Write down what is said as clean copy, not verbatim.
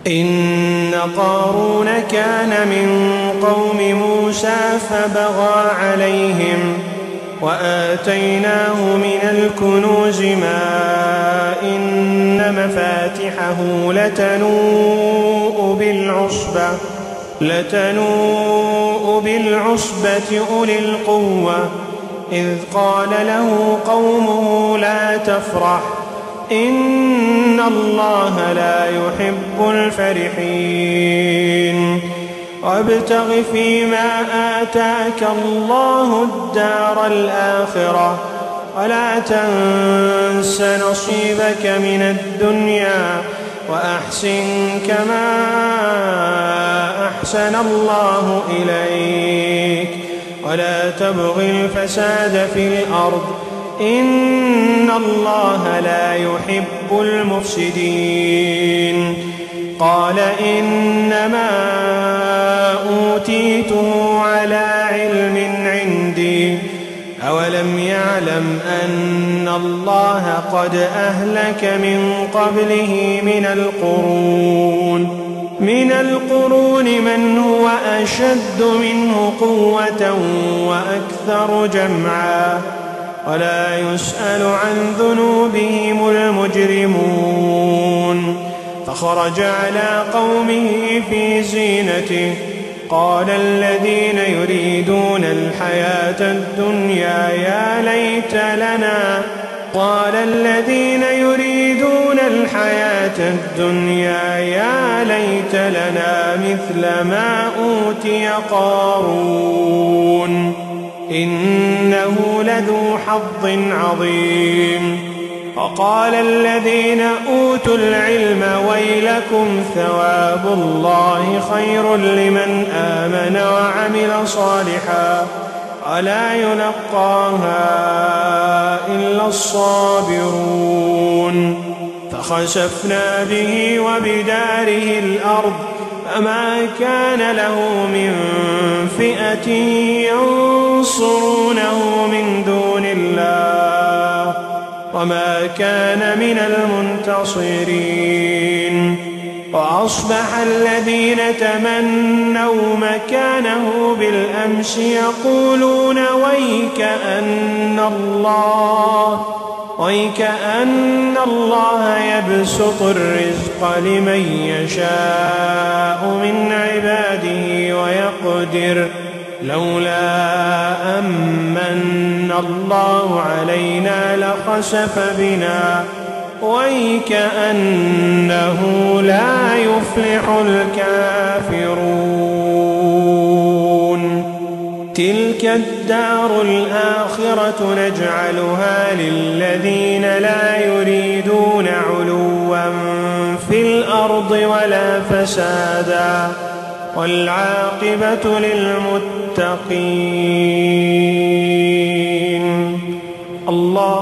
إن قارون كان من قوم موسى فبغى عليهم وآتيناه من الكنوز ما إن مفاتحه لتنوء بالعصبة أولي القوة إذ قال له قومه لا تفرح إن الله لا يحب الفرحين وابتغ فيما آتاك الله الدار الآخرة ولا تنس نصيبك من الدنيا وأحسن كما أحسن الله إليك ولا تبغ الفساد في الأرض إن الله لا يحب المفسدين قال إنما أوتيته على علم عندي أولم يعلم أن الله قد أهلك من قبله من القرون من هو أشد منه قوة وأكثر جمعا ولا يسأل عن ذنوبهم المجرمون فخرج على قومه في زينته قال الذين يريدون الحياة الدنيا يا ليت لنا مثل ما أوتي قارون إنه لذو حظ عظيم وقال الذين أوتوا العلم ويلكم ثواب الله خير لمن آمن وعمل صالحا ولا يلقاها إلا الصابرون فخسفنا به وبداره الأرض فما كان له من فئة ينصرونه من دون الله وما كان من المنتصرين وأصبح الذين تمنوا مكانه بالأمس يقولون ويكأن الله يبسط الرزق لمن يشاء من عباده ويقدر لولا أمن الله علينا لخسف بنا ويكأنه لا يفلح الكافرون تلك الدار الآخرة نجعلها للذين لا يريدون علوا في الأرض ولا فسادا والعاقبة للمتقين الله